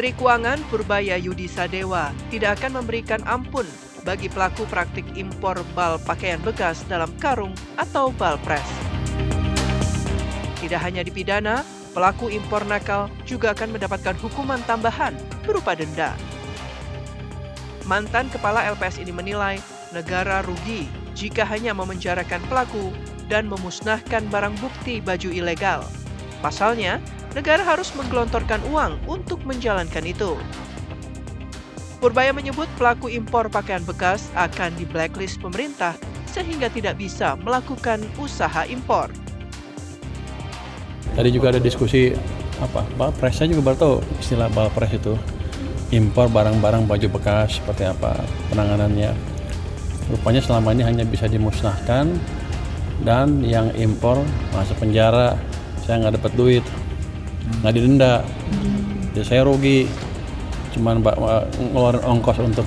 Menteri Keuangan Purbaya Yudi Sadewa tidak akan memberikan ampun bagi pelaku praktik impor bal pakaian bekas dalam karung atau bal pres. Tidak hanya dipidana, pelaku impor nakal juga akan mendapatkan hukuman tambahan berupa denda. Mantan kepala LPS ini menilai negara rugi jika hanya memenjarakan pelaku dan memusnahkan barang bukti baju ilegal. Pasalnya, negara harus menggelontorkan uang untuk menjalankan itu. Purbaya menyebut pelaku impor pakaian bekas akan di-blacklist pemerintah sehingga tidak bisa melakukan usaha impor. Tadi juga ada diskusi balpresnya juga baru tahu istilah balpres itu. Impor barang-barang baju bekas seperti apa penanganannya. Rupanya selama ini hanya bisa dimusnahkan dan yang impor masuk penjara. Saya nggak dapat duit, nggak didenda. Jadi saya rugi. Cuman ngeluarin ongkos untuk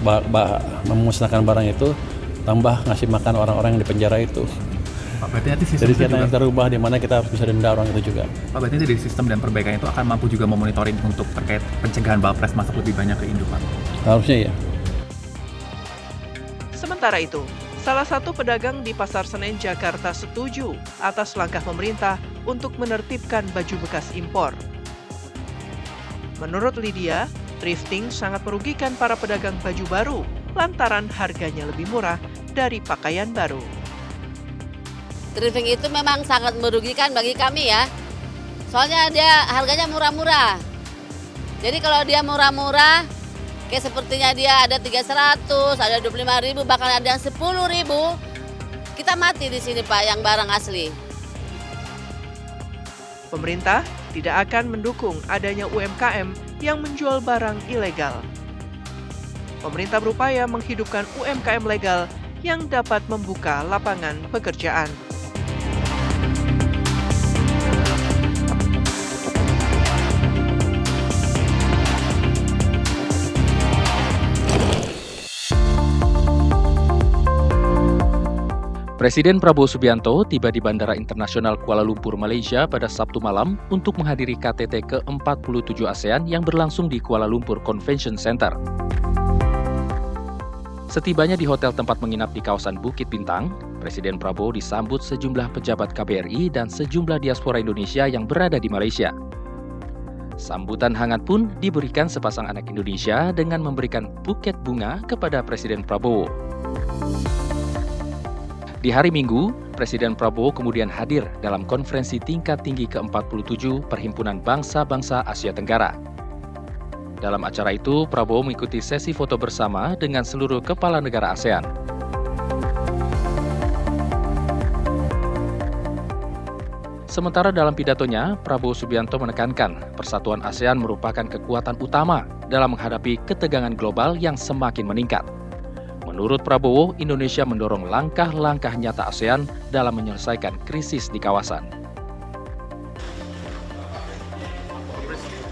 memusnahkan barang itu, tambah ngasih makan orang-orang yang di penjara itu. Pak, berarti nanti sistem jadi itu kita yang terubah di mana kita harus bisa denda orang itu juga. Pak, berarti dari sistem dan perbaikan itu akan mampu juga memonitoring untuk terkait pencegahan balpres masuk lebih banyak ke Indo, Pak? Harusnya ya. Sementara itu, salah satu pedagang di Pasar Senen, Jakarta setuju atas langkah pemerintah untuk menertibkan baju bekas impor. Menurut Lydia, thrifting sangat merugikan para pedagang baju baru lantaran harganya lebih murah dari pakaian baru. Thrifting itu memang sangat merugikan bagi kami ya. Soalnya dia harganya murah-murah. Jadi kalau dia murah-murah, kayak sepertinya dia ada 300, ada 25.000, bahkan ada yang 10.000, kita mati di sini Pak yang barang asli. Pemerintah tidak akan mendukung adanya UMKM yang menjual barang ilegal. Pemerintah berupaya menghidupkan UMKM legal yang dapat membuka lapangan pekerjaan. Presiden Prabowo Subianto tiba di Bandara Internasional Kuala Lumpur, Malaysia pada Sabtu malam untuk menghadiri KTT ke-47 ASEAN yang berlangsung di Kuala Lumpur Convention Center. Setibanya di hotel tempat menginap di kawasan Bukit Bintang, Presiden Prabowo disambut sejumlah pejabat KBRI dan sejumlah diaspora Indonesia yang berada di Malaysia. Sambutan hangat pun diberikan sepasang anak Indonesia dengan memberikan buket bunga kepada Presiden Prabowo. Di hari Minggu, Presiden Prabowo kemudian hadir dalam konferensi tingkat tinggi ke-47 Perhimpunan Bangsa-Bangsa Asia Tenggara. Dalam acara itu, Prabowo mengikuti sesi foto bersama dengan seluruh kepala negara ASEAN. Sementara dalam pidatonya, Prabowo Subianto menekankan persatuan ASEAN merupakan kekuatan utama dalam menghadapi ketegangan global yang semakin meningkat. Menurut Prabowo, Indonesia mendorong langkah-langkah nyata ASEAN dalam menyelesaikan krisis di kawasan.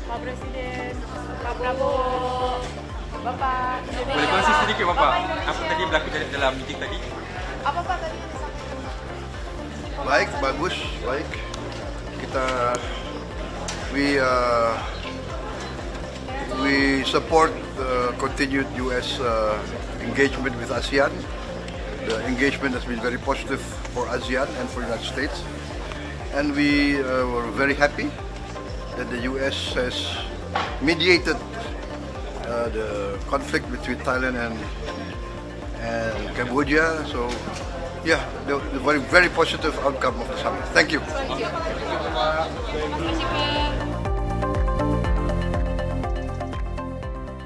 Pak Presiden, Pak Prabowo, Bapak Indonesia. Boleh kongsi sedikit Bapak, apa tadi berlaku dalam meeting tadi? Apa Pak tadi yang disampaikan? Baik, bagus, baik. We support the continued U.S. engagement with ASEAN. The engagement has been very positive for ASEAN and for the United States. And we were very happy that the U.S. has mediated the conflict between Thailand and Cambodia. So, yeah, the very, very positive outcome of the summit. Thank you. Thank you.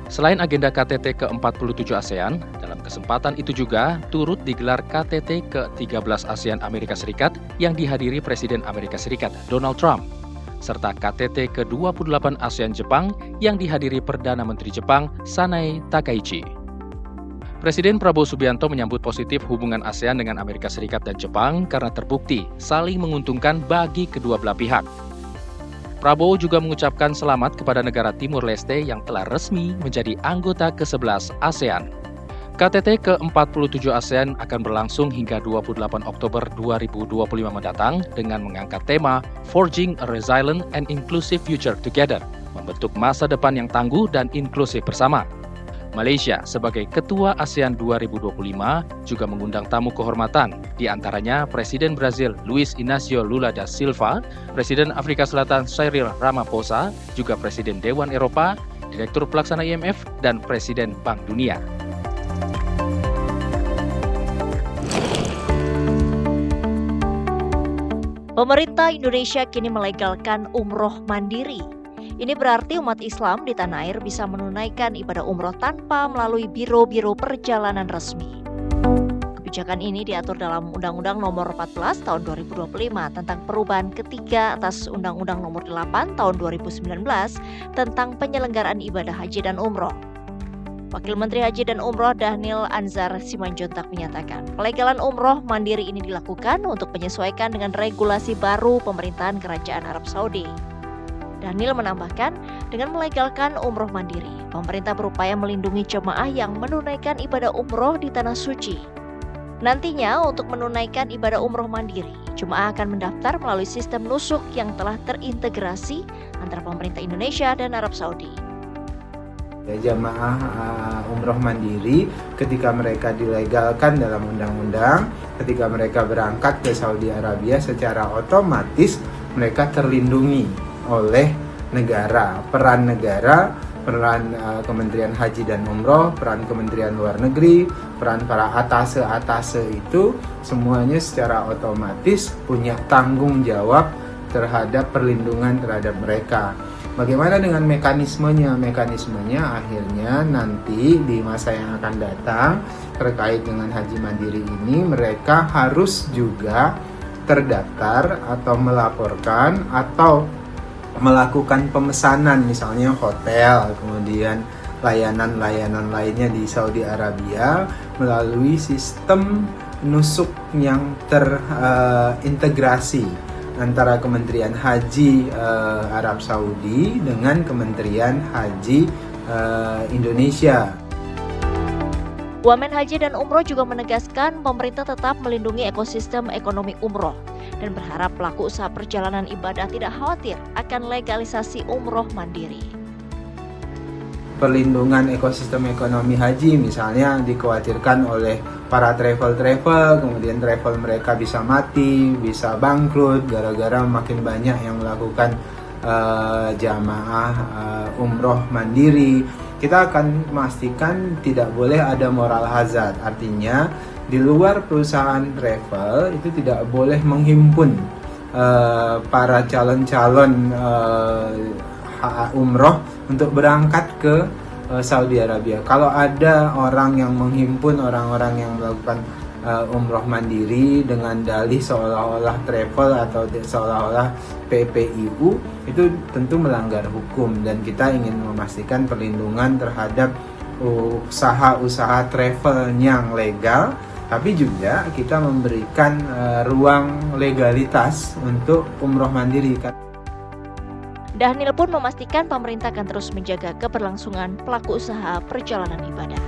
Selain agenda KTT ke-47 ASEAN, dalam kesempatan itu juga turut digelar KTT ke-13 ASEAN Amerika Serikat yang dihadiri Presiden Amerika Serikat Donald Trump, serta KTT ke-28 ASEAN Jepang yang dihadiri Perdana Menteri Jepang Sanae Takaichi. Presiden Prabowo Subianto menyambut positif hubungan ASEAN dengan Amerika Serikat dan Jepang karena terbukti saling menguntungkan bagi kedua belah pihak. Prabowo juga mengucapkan selamat kepada negara Timur Leste yang telah resmi menjadi anggota ke-11 ASEAN. KTT ke-47 ASEAN akan berlangsung hingga 28 Oktober 2025 mendatang dengan mengangkat tema Forging a Resilient and Inclusive Future Together. membentuk masa depan yang tangguh dan inklusif bersama. Malaysia sebagai Ketua ASEAN 2025 juga mengundang tamu kehormatan, di antaranya Presiden Brazil Luiz Inácio Lula da Silva, Presiden Afrika Selatan Cyril Ramaphosa, juga Presiden Dewan Eropa, Direktur Pelaksana IMF, dan Presiden Bank Dunia. Pemerintah Indonesia kini melegalkan umroh mandiri. Ini berarti umat Islam di tanah air bisa menunaikan ibadah umroh tanpa melalui biro-biro perjalanan resmi. Kebijakan ini diatur dalam Undang-Undang Nomor 14 Tahun 2025 tentang perubahan ketiga atas Undang-Undang Nomor 8 Tahun 2019 tentang penyelenggaraan ibadah haji dan umroh. Wakil Menteri Haji dan Umroh Dhanil Anzar Simanjuntak menyatakan, pelegalan umroh mandiri ini dilakukan untuk menyesuaikan dengan regulasi baru pemerintahan Kerajaan Arab Saudi. Dhanil menambahkan, dengan melegalkan umroh mandiri, pemerintah berupaya melindungi jemaah yang menunaikan ibadah umroh di Tanah Suci. Nantinya, untuk menunaikan ibadah umroh mandiri, jemaah akan mendaftar melalui sistem nusuk yang telah terintegrasi antara pemerintah Indonesia dan Arab Saudi. Jamaah umroh mandiri ketika mereka dilegalkan dalam undang-undang, ketika mereka berangkat ke Saudi Arabia secara otomatis mereka terlindungi oleh negara, peran Kementerian Haji dan Umroh, peran Kementerian Luar Negeri, peran para atase itu semuanya secara otomatis punya tanggung jawab terhadap perlindungan terhadap mereka. Bagaimana dengan mekanismenya? Mekanismenya akhirnya nanti di masa yang akan datang terkait dengan haji mandiri ini mereka harus juga terdaftar atau melaporkan atau melakukan pemesanan misalnya hotel, kemudian layanan-layanan lainnya di Saudi Arabia melalui sistem nusuk yang terintegrasi antara Kementerian Haji Arab Saudi dengan Kementerian Haji Indonesia. Wamen Haji dan Umroh juga menegaskan pemerintah tetap melindungi ekosistem ekonomi umroh dan berharap pelaku usaha perjalanan ibadah tidak khawatir akan legalisasi umroh mandiri. Perlindungan ekosistem ekonomi haji misalnya dikhawatirkan oleh para travel, kemudian travel mereka bisa mati, bisa bangkrut gara-gara makin banyak yang melakukan jamaah umroh mandiri. Kita akan memastikan tidak boleh ada moral hazard, artinya di luar perusahaan travel itu tidak boleh menghimpun para calon-calon umroh untuk berangkat ke Saudi Arabia. Kalau ada orang yang menghimpun orang-orang yang melakukan umroh mandiri dengan dalih seolah-olah travel atau seolah-olah PPIU, itu tentu melanggar hukum dan kita ingin memastikan perlindungan terhadap usaha-usaha travel yang legal, tapi juga kita memberikan ruang legalitas untuk umroh mandiri. Dhanil pun memastikan pemerintah akan terus menjaga keberlangsungan pelaku usaha perjalanan ibadah.